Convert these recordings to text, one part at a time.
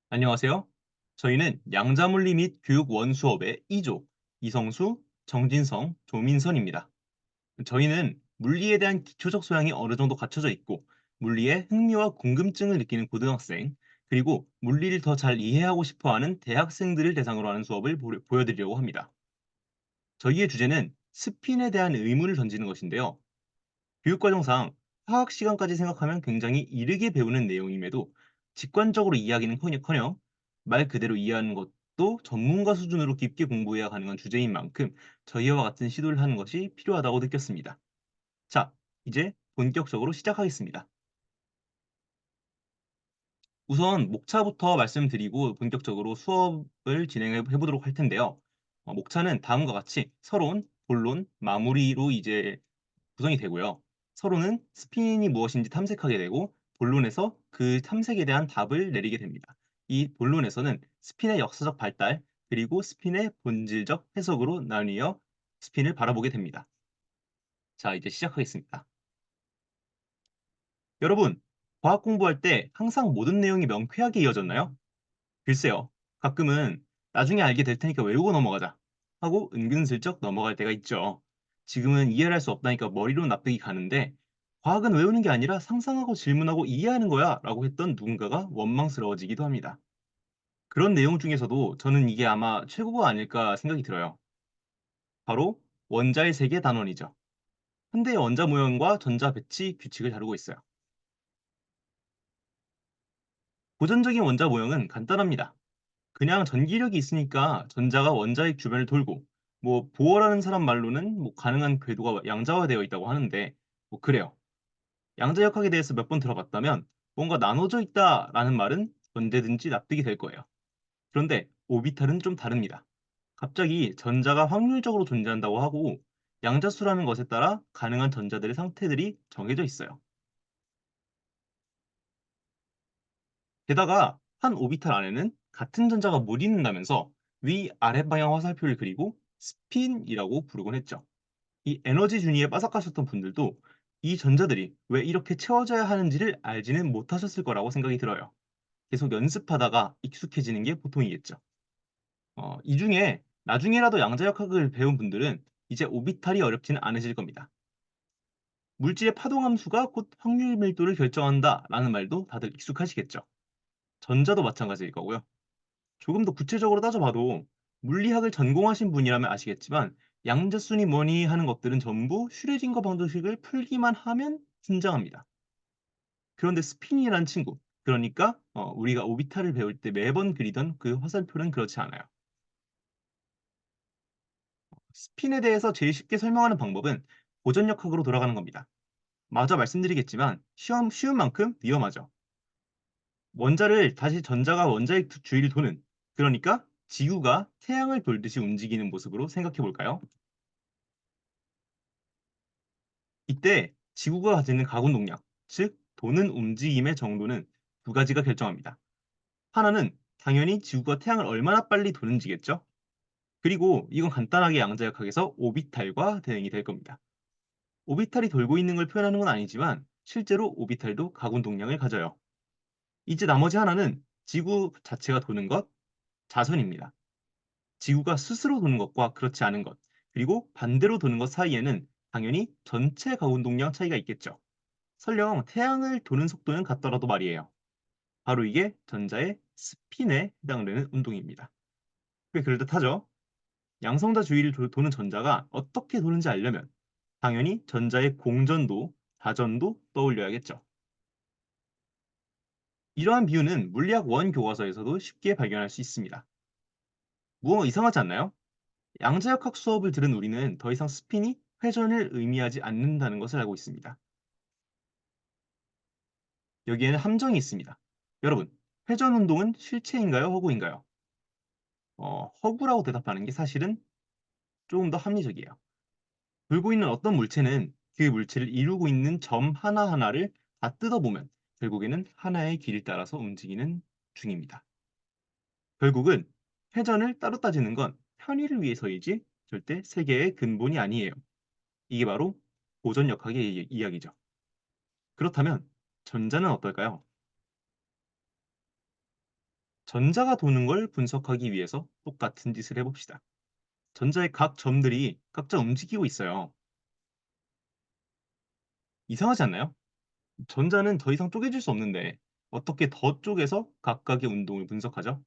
안녕하세요. 저희는 양자물리 및 교육 원수업의 이조, 이성수, 정진성, 조민선입니다. 저희는 물리에 대한 기초적 소양이 어느 정도 갖춰져 있고, 물리에 흥미와 궁금증을 느끼는 고등학생, 그리고 물리를 더 잘 이해하고 싶어 하는 대학생들을 대상으로 하는 수업을 보여드리려고 합니다. 저희의 주제는 스핀에 대한 의문을 던지는 것인데요. 교육과정상 화학 시간까지 생각하면 굉장히 이르게 배우는 내용임에도 직관적으로 이해하기는커녕 말 그대로 이해하는 것도 전문가 수준으로 깊게 공부해야 가능한 주제인 만큼 저희와 같은 시도를 하는 것이 필요하다고 느꼈습니다. 자, 이제 본격적으로 시작하겠습니다. 우선 목차부터 말씀드리고 본격적으로 수업을 진행해 보도록 할 텐데요. 목차는 다음과 같이 서론, 본론, 마무리로 이제 구성이 되고요. 서론은 스핀이 무엇인지 탐색하게 되고 본론에서 그 탐색에 대한 답을 내리게 됩니다. 이 본론에서는 스핀의 역사적 발달 그리고 스핀의 본질적 해석으로 나뉘어 스핀을 바라보게 됩니다. 자, 이제 시작하겠습니다. 여러분, 과학 공부할 때 항상 모든 내용이 명쾌하게 이어졌나요? 글쎄요. 가끔은 나중에 알게 될 테니까 외우고 넘어가자 하고 은근슬쩍 넘어갈 때가 있죠. 지금은 이해를 할 수 없다니까 머리로 납득이 가는데 과학은 외우는 게 아니라 상상하고 질문하고 이해하는 거야 라고 했던 누군가가 원망스러워지기도 합니다. 그런 내용 중에서도 저는 이게 아마 최고가 아닐까 생각이 들어요. 바로 원자의 세계 단원이죠. 현대의 원자 모형과 전자 배치 규칙을 다루고 있어요. 고전적인 원자 모형은 간단합니다. 그냥 전기력이 있으니까 전자가 원자핵 주변을 돌고 뭐 보어라는 사람 말로는 뭐 가능한 궤도가 양자화되어 있다고 하는데 뭐 그래요. 양자역학에 대해서 몇 번 들어봤다면 뭔가 나눠져 있다라는 말은 언제든지 납득이 될 거예요. 그런데 오비탈은 좀 다릅니다. 갑자기 전자가 확률적으로 존재한다고 하고 양자수라는 것에 따라 가능한 전자들의 상태들이 정해져 있어요. 게다가 한 오비탈 안에는 같은 전자가 못 있는다면서 위-아래 방향 화살표를 그리고 스핀이라고 부르곤 했죠. 이 에너지 준위에 빠삭하셨던 분들도 이 전자들이 왜 이렇게 채워져야 하는지를 알지는 못하셨을 거라고 생각이 들어요. 계속 연습하다가 익숙해지는 게 보통이겠죠. 이 중에 나중에라도 양자역학을 배운 분들은 이제 오비탈이 어렵지는 않으실 겁니다. 물질의 파동 함수가 곧 확률 밀도를 결정한다라는 말도 다들 익숙하시겠죠. 전자도 마찬가지일 거고요. 조금 더 구체적으로 따져봐도 물리학을 전공하신 분이라면 아시겠지만 양자순이 뭐니 하는 것들은 전부 슈레딩거 방정식을 풀기만 하면 등장합니다. 그런데 스핀이라는 친구, 그러니까 우리가 오비탈을 배울 때 매번 그리던 그 화살표는 그렇지 않아요. 스핀에 대해서 제일 쉽게 설명하는 방법은 고전역학으로 돌아가는 겁니다. 마저 말씀드리겠지만 쉬운 만큼 위험하죠. 원자를 다시 전자가 원자의 주위를 도는, 그러니까 지구가 태양을 돌듯이 움직이는 모습으로 생각해 볼까요? 이때 지구가 가지는 가군 동력, 즉 도는 움직임의 정도는 두 가지가 결정합니다. 하나는 당연히 지구가 태양을 얼마나 빨리 도는지겠죠. 그리고 이건 간단하게 양자역학에서 오비탈과 대응이 될 겁니다. 오비탈이 돌고 있는 걸 표현하는 건 아니지만 실제로 오비탈도 가군 동력을 가져요. 이제 나머지 하나는 지구 자체가 도는 것, 자선입니다. 지구가 스스로 도는 것과 그렇지 않은 것, 그리고 반대로 도는 것 사이에는 당연히 전체 가군 동력 차이가 있겠죠. 설령 태양을 도는 속도는 같더라도 말이에요. 바로 이게 전자의 스핀에 해당되는 운동입니다. 꽤 그럴듯하죠? 양성자 주위를 도는 전자가 어떻게 도는지 알려면 당연히 전자의 공전도, 다전도 떠올려야겠죠. 이러한 비유는 물리학 원 교과서에서도 쉽게 발견할 수 있습니다. 뭐 이상하지 않나요? 양자역학 수업을 들은 우리는 더 이상 스핀이 회전을 의미하지 않는다는 것을 알고 있습니다. 여기에는 함정이 있습니다. 여러분, 회전 운동은 실체인가요? 허구인가요? 허구라고 대답하는 게 사실은 조금 더 합리적이에요. 돌고 있는 어떤 물체는 그 물체를 이루고 있는 점 하나하나를 다 뜯어보면 결국에는 하나의 길을 따라서 움직이는 중입니다. 결국은 회전을 따로 따지는 건 편의를 위해서이지 절대 세계의 근본이 아니에요. 이게 바로 고전역학의 이야기죠. 그렇다면 전자는 어떨까요? 전자가 도는 걸 분석하기 위해서 똑같은 짓을 해봅시다. 전자의 각 점들이 각자 움직이고 있어요. 이상하지 않나요? 전자는 더 이상 쪼개질 수 없는데 어떻게 더 쪼개서 각각의 운동을 분석하죠?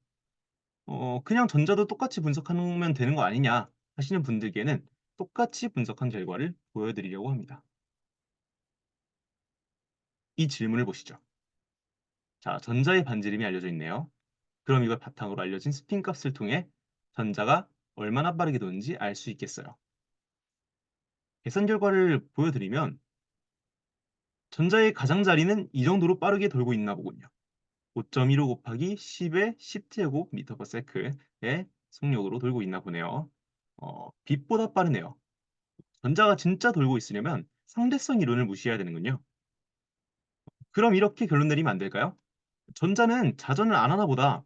그냥 전자도 똑같이 분석하면 되는 거 아니냐 하시는 분들께는 똑같이 분석한 결과를 보여드리려고 합니다. 이 질문을 보시죠. 자, 전자의 반지름이 알려져 있네요. 그럼 이걸 바탕으로 알려진 스핀 값을 통해 전자가 얼마나 빠르게 도는지 알 수 있겠어요. 계산 결과를 보여드리면 전자의 가장자리는 이 정도로 빠르게 돌고 있나 보군요. 5.15 곱하기 10의 10제곱 미터 per second의 속력으로 돌고 있나 보네요. 빛보다 빠르네요. 전자가 진짜 돌고 있으려면 상대성 이론을 무시해야 되는군요. 그럼 이렇게 결론 내리면 안 될까요? 전자는 자전을 안 하나 보다.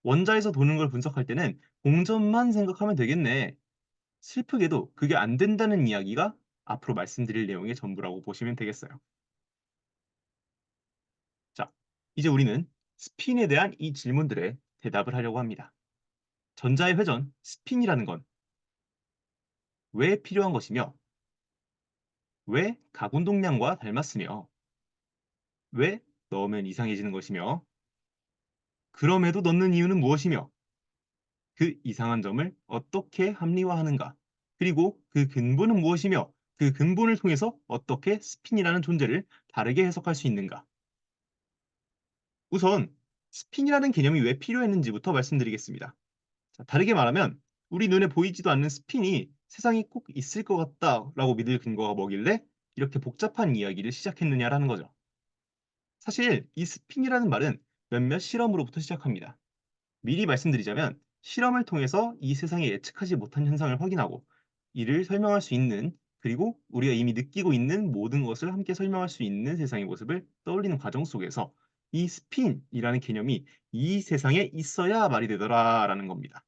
원자에서 도는 걸 분석할 때는 공전만 생각하면 되겠네. 슬프게도 그게 안 된다는 이야기가 앞으로 말씀드릴 내용의 전부라고 보시면 되겠어요. 자, 이제 우리는 스핀에 대한 이 질문들에 대답을 하려고 합니다. 전자의 회전, 스핀이라는 건 왜 필요한 것이며, 왜 각운동량과 닮았으며, 왜 넣으면 이상해지는 것이며, 그럼에도 넣는 이유는 무엇이며, 그 이상한 점을 어떻게 합리화하는가, 그리고 그 근본은 무엇이며, 그 근본을 통해서 어떻게 스핀이라는 존재를 다르게 해석할 수 있는가. 우선 스핀이라는 개념이 왜 필요했는지부터 말씀드리겠습니다. 자, 다르게 말하면 우리 눈에 보이지도 않는 스핀이 세상에 꼭 있을 것 같다라고 믿을 근거가 뭐길래 이렇게 복잡한 이야기를 시작했느냐라는 거죠. 사실 이 스핀이라는 말은 몇몇 실험으로부터 시작합니다. 미리 말씀드리자면 실험을 통해서 이 세상에 예측하지 못한 현상을 확인하고 이를 설명할 수 있는, 그리고 우리가 이미 느끼고 있는 모든 것을 함께 설명할 수 있는 세상의 모습을 떠올리는 과정 속에서 이 스핀이라는 개념이 이 세상에 있어야 말이 되더라라는 겁니다.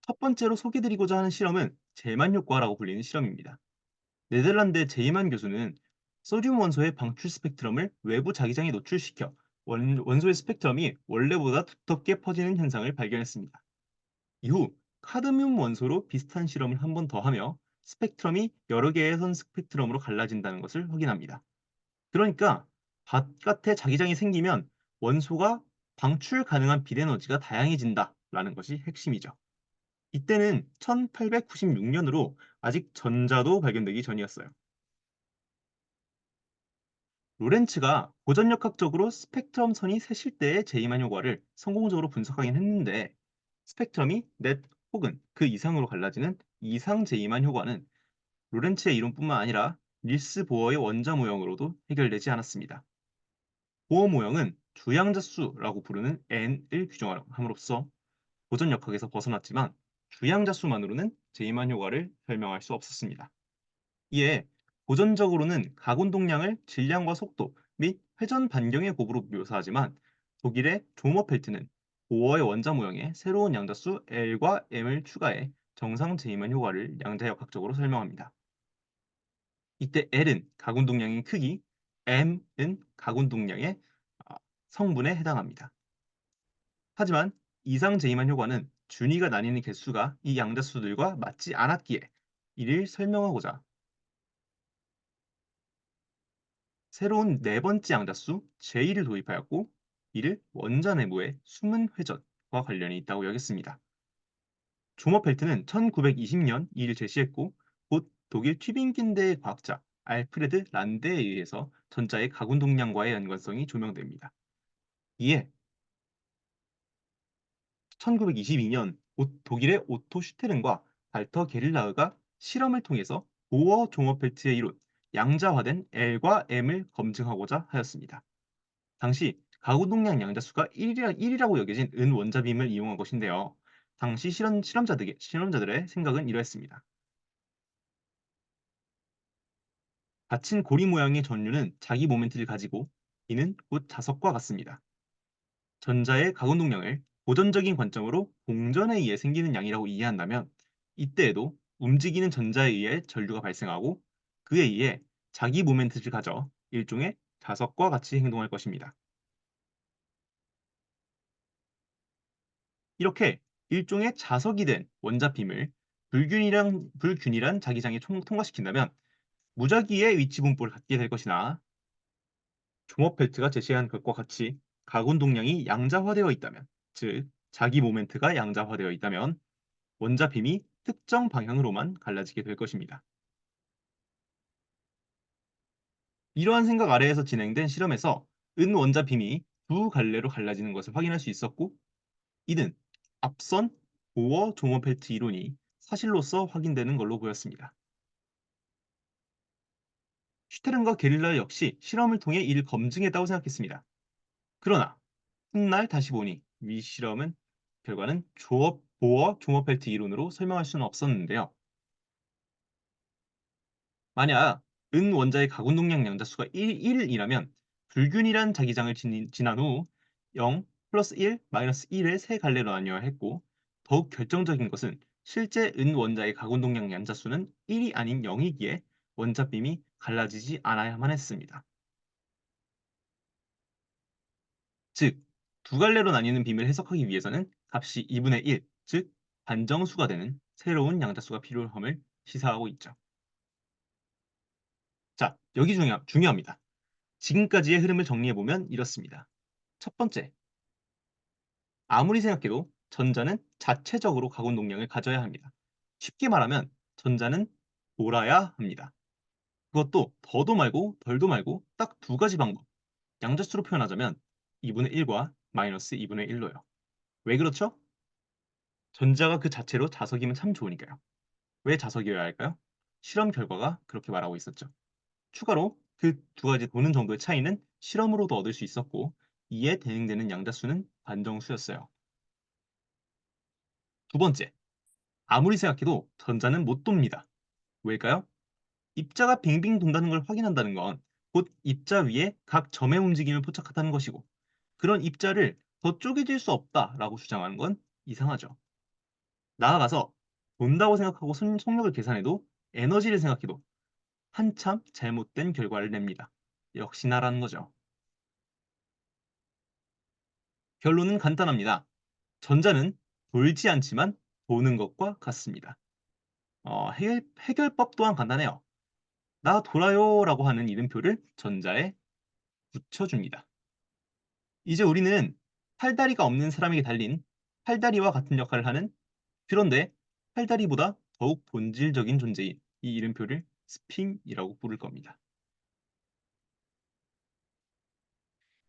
첫 번째로 소개드리고자 하는 실험은 제만 효과라고 불리는 실험입니다. 네덜란드의 제이만 교수는 소듐 원소의 방출 스펙트럼을 외부 자기장에 노출시켜 원소의 스펙트럼이 원래보다 두텁게 퍼지는 현상을 발견했습니다. 이후 카드뮴 원소로 비슷한 실험을 한 번 더 하며 스펙트럼이 여러 개의 선 스펙트럼으로 갈라진다는 것을 확인합니다. 그러니까 바깥에 자기장이 생기면 원소가 방출 가능한 빛 에너지가 다양해진다라는 것이 핵심이죠. 이때는 1896년으로 아직 전자도 발견되기 전이었어요. 로렌츠가 고전역학적으로 스펙트럼 선이 셋일 때의 제이만 효과를 성공적으로 분석하긴 했는데 스펙트럼이 넷 혹은 그 이상으로 갈라지는 이상 제이만 효과는 로렌츠의 이론뿐만 아니라 닐스 보어의 원자 모형으로도 해결되지 않았습니다. 보어 모형은 주양자수라고 부르는 n을 규정함으로써 고전역학에서 벗어났지만 주양자수만으로는 제이만 효과를 설명할 수 없었습니다. 이에 고전적으로는 가운동량을 질량과 속도 및 회전 반경의 곱으로 묘사하지만 독일의 조머펠트는 보어의 원자 모형에 새로운 양자수 L과 M을 추가해 정상 제이만 효과를 양자역학적으로 설명합니다. 이때 L은 가운동량의 크기, M은 가운동량의 아, 성분에 해당합니다. 하지만 이상 제이만 효과는 준위가 나뉘는 개수가 이 양자수들과 맞지 않았기에 이를 설명하고자 새로운 네 번째 양자수 J를 도입하였고 이를 원자 내부의 숨은 회전과 관련이 있다고 여겼습니다. 조머펠트는 1920년 이를 제시했고 곧 독일 튜빙겐대의 과학자 알프레드 란데에 의해서 전자의 가운동량과의 연관성이 조명됩니다. 이에 1922년 독일의 오토 슈테른과 발터 게릴라흐가 실험을 통해서 보어 조머펠트의 이론, 양자화된 L과 M을 검증하고자 하였습니다. 당시 가구동량 양자수가 1이라고 여겨진 은 원자빔을 이용한 것인데요. 당시 실험자들의 생각은 이러했습니다. 닫힌 고리 모양의 전류는 자기 모멘트를 가지고 이는 곧 자석과 같습니다. 전자의 가운동량을 고전적인 관점으로 공전에 의해 생기는 양이라고 이해한다면 이때에도 움직이는 전자에 의해 전류가 발생하고 그에 의해 자기 모멘트를 가져 일종의 자석과 같이 행동할 것입니다. 이렇게 일종의 자석이 된 원자빔을 불균일한 자기장에 통과시킨다면 무작위의 위치 분포를 갖게 될 것이나 종업 벨트가 제시한 것과 같이 가군 동량이 양자화되어 있다면, 즉 자기 모멘트가 양자화되어 있다면 원자빔이 특정 방향으로만 갈라지게 될 것입니다. 이러한 생각 아래에서 진행된 실험에서 은 원자빔이 두 갈래로 갈라지는 것을 확인할 수 있었고, 이는 앞선 보어 종업 벨트 이론이 사실로서 확인되는 걸로 보였습니다. 슈테른과 게릴러 역시 실험을 통해 이를 검증했다고 생각했습니다. 그러나 훗날 다시 보니 위 실험은 결과는 보어 종업펠트 이론으로 설명할 수는 없었는데요. 만약 은 원자의 가군동량 양자수가 1이라면 불균일한 자기장을 지난 후 0, 플러스 1, 마이너스 1의 세 갈래로 나뉘어야 했고, 더욱 결정적인 것은 실제 은 원자의 가군동량 양자수는 1이 아닌 0이기에 원자빔이 갈라지지 않아야만 했습니다. 즉, 두 갈래로 나뉘는 빔을 해석하기 위해서는 값이 2분의 1, 즉 반정수가 되는 새로운 양자수가 필요함을 시사하고 있죠. 자, 여기 중요합니다. 지금까지의 흐름을 정리해보면 이렇습니다. 첫 번째, 아무리 생각해도 전자는 자체적으로 가군 동량을 가져야 합니다. 쉽게 말하면 전자는 돌아야 합니다. 그것도 더도 말고 덜도 말고 딱 두 가지 방법. 양자수로 표현하자면 2분의 1과 마이너스 2분의 1로요. 왜 그렇죠? 전자가 그 자체로 자석이면 참 좋으니까요. 왜 자석이어야 할까요? 실험 결과가 그렇게 말하고 있었죠. 추가로 그 두 가지 도는 정도의 차이는 실험으로도 얻을 수 있었고, 이에 대응되는 양자수는 반정수였어요. 두 번째, 아무리 생각해도 전자는 못 돕니다. 왜일까요? 입자가 빙빙 돈다는 걸 확인한다는 건 곧 입자 위에 각 점의 움직임을 포착한다는 것이고, 그런 입자를 더 쪼개질 수 없다라고 주장하는 건 이상하죠. 나아가서 돈다고 생각하고 속력을 계산해도, 에너지를 생각해도 한참 잘못된 결과를 냅니다. 역시나라는 거죠. 결론은 간단합니다. 전자는 돌지 않지만 도는 것과 같습니다. 해결법 또한 간단해요. 나 돌아요 라고 하는 이름표를 전자에 붙여줍니다. 이제 우리는 팔다리가 없는 사람에게 달린 팔다리와 같은 역할을 하는, 그런데 팔다리보다 더욱 본질적인 존재인 이 이름표를 스핀이라고 부를 겁니다.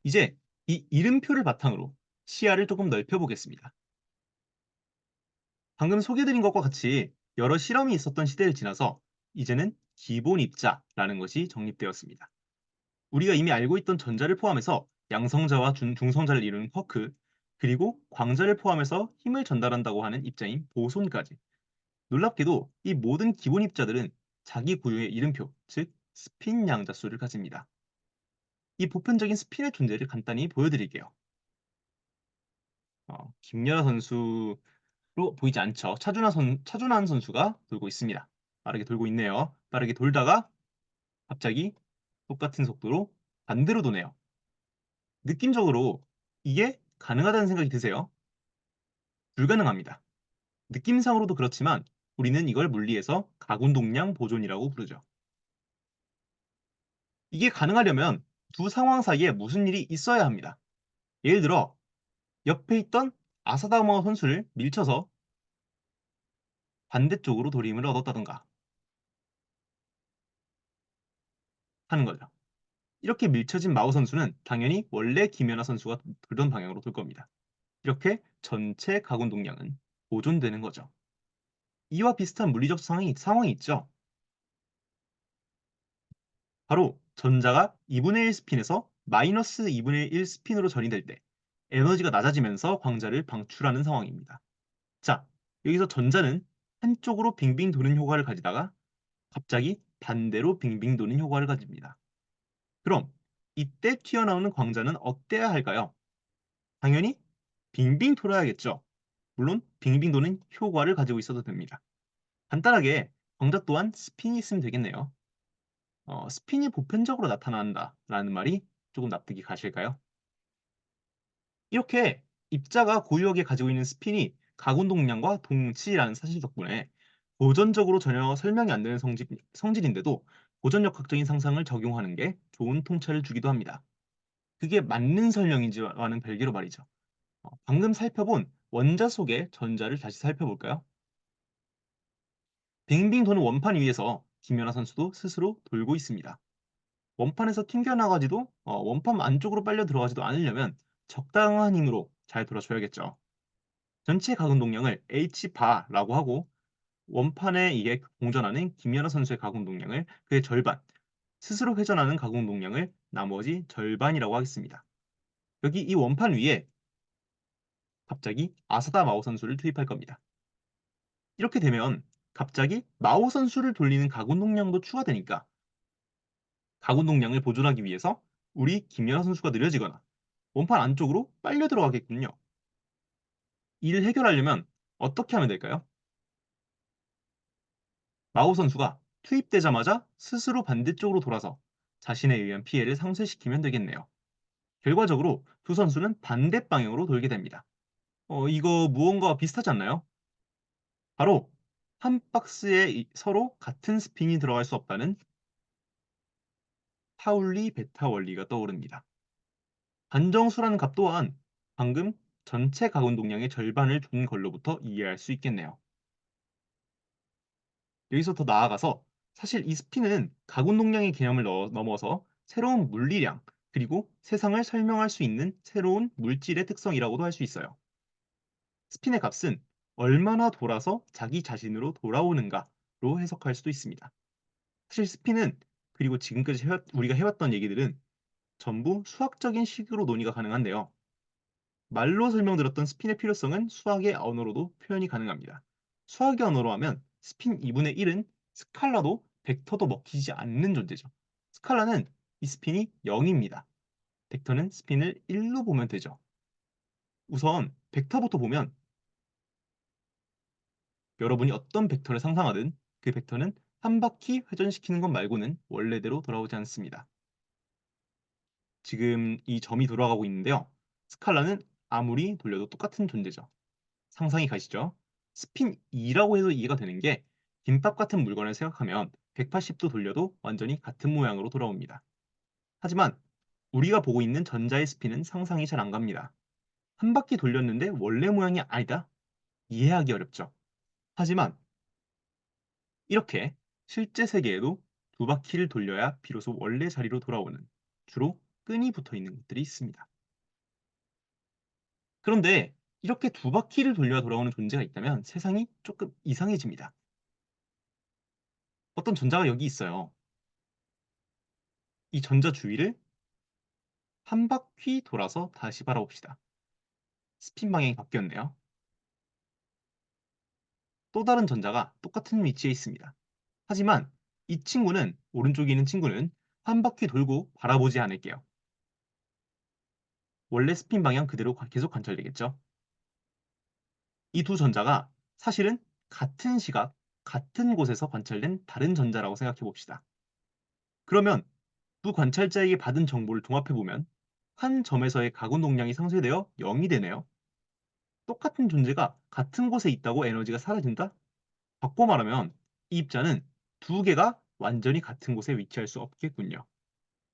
이제 이 이름표를 바탕으로 시야를 조금 넓혀보겠습니다. 방금 소개드린 것과 같이 여러 실험이 있었던 시대를 지나서 이제는 기본 입자라는 것이 정립되었습니다. 우리가 이미 알고 있던 전자를 포함해서 양성자와 중성자를 이루는 쿼크, 그리고 광자를 포함해서 힘을 전달한다고 하는 입자인 보손까지. 놀랍게도 이 모든 기본 입자들은 자기 고유의 이름표, 즉 스핀 양자수를 가집니다. 이 보편적인 스핀의 존재를 간단히 보여드릴게요. 김연아 선수로 보이지 않죠? 차준환 선수가 돌고 있습니다. 빠르게 돌고 있네요. 빠르게 돌다가 갑자기 똑같은 속도로 반대로 도네요. 느낌적으로 이게 가능하다는 생각이 드세요? 불가능합니다. 느낌상으로도 그렇지만 우리는 이걸 물리에서 가군동량 보존이라고 부르죠. 이게 가능하려면 두 상황 사이에 무슨 일이 있어야 합니다. 예를 들어 옆에 있던 아사다마 선수를 밀쳐서 반대쪽으로 돌림을 얻었다던가 하는 거죠. 이렇게 밀쳐진 마오 선수는 당연히 원래 김연아 선수가 돌던 방향으로 돌 겁니다. 이렇게 전체 가군 동량은 보존되는 거죠. 이와 비슷한 물리적 상황이 있죠. 바로 전자가 2분의 1 스핀에서 마이너스 2분의 1 스핀으로 전이될 때 에너지가 낮아지면서 광자를 방출하는 상황입니다. 자, 여기서 전자는 한쪽으로 빙빙 도는 효과를 가지다가 갑자기 반대로 빙빙 도는 효과를 가집니다. 그럼 이때 튀어나오는 광자는 어때야 할까요? 당연히 빙빙 돌아야겠죠. 물론 빙빙 도는 효과를 가지고 있어도 됩니다. 간단하게 광자 또한 스핀이 있으면 되겠네요. 스핀이 보편적으로 나타난다라는 말이 조금 납득이 가실까요? 이렇게 입자가 고유하게 가지고 있는 스핀이 가운동량과 동치라는 사실 덕분에 고전적으로 전혀 설명이 안 되는 성질인데도 고전역학적인 상상을 적용하는 게 좋은 통찰을 주기도 합니다. 그게 맞는 설명인지와는 별개로 말이죠. 방금 살펴본 원자 속의 전자를 다시 살펴볼까요? 빙빙 도는 원판 위에서 김연아 선수도 스스로 돌고 있습니다. 원판에서 튕겨나가지도 원판 안쪽으로 빨려 들어가지도 않으려면 적당한 힘으로 잘 돌아줘야겠죠. 전체 가군 동량을 H바라고 하고 원판에 이게 공전하는 김연아 선수의 가공 동량을 그의 절반, 스스로 회전하는 가공 동량을 나머지 절반이라고 하겠습니다. 여기 이 원판 위에 갑자기 아사다 마오 선수를 투입할 겁니다. 이렇게 되면 갑자기 마오 선수를 돌리는 가공 동량도 추가되니까 가공 동량을 보존하기 위해서 우리 김연아 선수가 느려지거나 원판 안쪽으로 빨려 들어가겠군요. 이를 해결하려면 어떻게 하면 될까요? 마오 선수가 투입되자마자 스스로 반대쪽으로 돌아서 자신에 의한 피해를 상쇄시키면 되겠네요. 결과적으로 두 선수는 반대 방향으로 돌게 됩니다. 이거 무언가와 비슷하지 않나요? 바로 한 박스에 서로 같은 스핀이 들어갈 수 없다는 파울리 베타 원리가 떠오릅니다. 반정수라는 값 또한 방금 전체 가운 동량의 절반을 준 걸로부터 이해할 수 있겠네요. 여기서 더 나아가서 사실 이 스피는 가군 동량의 개념을 넘어서 새로운 물리량, 그리고 세상을 설명할 수 있는 새로운 물질의 특성이라고도 할 수 있어요. 스핀의 값은 얼마나 돌아서 자기 자신으로 돌아오는가로 해석할 수도 있습니다. 사실 스핀은 그리고 지금까지 우리가 해왔던 얘기들은 전부 수학적인 식으로 논의가 가능한데요. 말로 설명드렸던 스핀의 필요성은 수학의 언어로도 표현이 가능합니다. 수학의 언어로 하면 스핀 2분의 1은 스칼라도 벡터도 먹히지 않는 존재죠. 스칼라는 이 스핀이 0입니다. 벡터는 스핀을 1로 보면 되죠. 우선 벡터부터 보면 여러분이 어떤 벡터를 상상하든 그 벡터는 한 바퀴 회전시키는 것 말고는 원래대로 돌아오지 않습니다. 지금 이 점이 돌아가고 있는데요. 스칼라는 아무리 돌려도 똑같은 존재죠. 상상이 가시죠? 스핀 2라고 해도 이해가 되는 게 김밥 같은 물건을 생각하면 180도 돌려도 완전히 같은 모양으로 돌아옵니다. 하지만 우리가 보고 있는 전자의 스핀은 상상이 잘 안 갑니다. 한 바퀴 돌렸는데 원래 모양이 아니다? 이해하기 어렵죠. 하지만 이렇게 실제 세계에도 두 바퀴를 돌려야 비로소 원래 자리로 돌아오는 주로 끈이 붙어 있는 것들이 있습니다. 그런데 이렇게 두 바퀴를 돌려야 돌아오는 존재가 있다면 세상이 조금 이상해집니다. 어떤 전자가 여기 있어요. 이 전자 주위를 한 바퀴 돌아서 다시 바라봅시다. 스핀 방향이 바뀌었네요. 또 다른 전자가 똑같은 위치에 있습니다. 하지만 이 친구는 오른쪽에 있는 친구는 한 바퀴 돌고 바라보지 않을게요. 원래 스핀 방향 그대로 계속 관찰되겠죠. 이 두 전자가 사실은 같은 시각, 같은 곳에서 관찰된 다른 전자라고 생각해 봅시다. 그러면 두 관찰자에게 받은 정보를 종합해 보면 한 점에서의 가군 동량이 상쇄되어 0이 되네요. 똑같은 존재가 같은 곳에 있다고 에너지가 사라진다? 바꿔 말하면 이 입자는 두 개가 완전히 같은 곳에 위치할 수 없겠군요.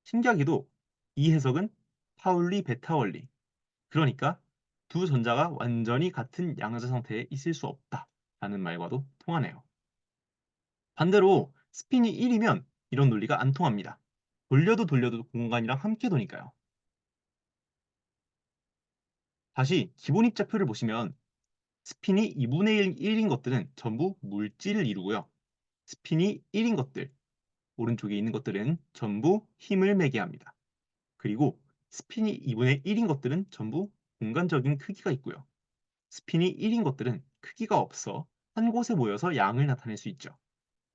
신기하게도 이 해석은 파울리 베타 원리, 그러니까 두 전자가 완전히 같은 양자 상태에 있을 수 없다라는 말과도 통하네요. 반대로 스핀이 1이면 이런 논리가 안 통합니다. 돌려도 돌려도 공간이랑 함께 도니까요. 다시 기본 입자표를 보시면 스핀이 2분의 1인 것들은 전부 물질을 이루고요. 스핀이 1인 것들, 오른쪽에 있는 것들은 전부 힘을 매게 합니다. 그리고 스핀이 2분의 1인 것들은 전부 공간적인 크기가 있고요. 스핀이 1인 것들은 크기가 없어 한 곳에 모여서 양을 나타낼 수 있죠.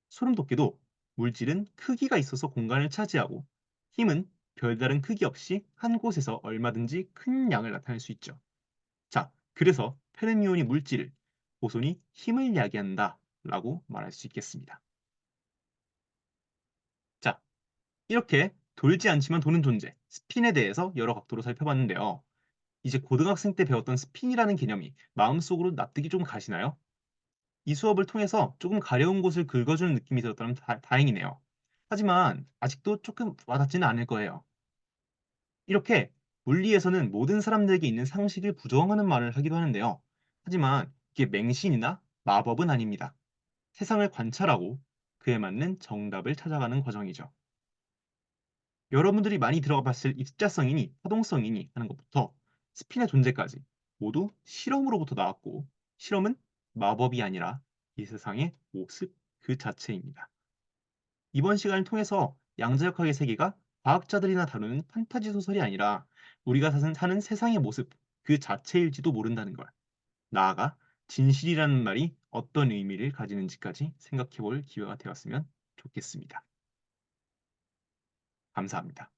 소름 돋게도 물질은 크기가 있어서 공간을 차지하고 힘은 별다른 크기 없이 한 곳에서 얼마든지 큰 양을 나타낼 수 있죠. 자, 그래서 페르미온이 물질을, 보손이 힘을 이야기한다 라고 말할 수 있겠습니다. 자, 이렇게 돌지 않지만 도는 존재, 스핀에 대해서 여러 각도로 살펴봤는데요. 이제 고등학생 때 배웠던 스핀이라는 개념이 마음속으로 납득이 좀 가시나요? 이 수업을 통해서 조금 가려운 곳을 긁어주는 느낌이 들었다면 다행이네요. 하지만 아직도 조금 와닿지는 않을 거예요. 이렇게 물리에서는 모든 사람들에게 있는 상식을 부정하는 말을 하기도 하는데요. 하지만 이게 맹신이나 마법은 아닙니다. 세상을 관찰하고 그에 맞는 정답을 찾아가는 과정이죠. 여러분들이 많이 들어가 봤을 입자성이니 파동성이니 하는 것부터 스핀의 존재까지 모두 실험으로부터 나왔고, 실험은 마법이 아니라 이 세상의 모습 그 자체입니다. 이번 시간을 통해서 양자역학의 세계가 과학자들이나 다루는 판타지 소설이 아니라 우리가 사는 세상의 모습 그 자체일지도 모른다는 걸, 나아가 진실이라는 말이 어떤 의미를 가지는지까지 생각해 볼 기회가 되었으면 좋겠습니다. 감사합니다.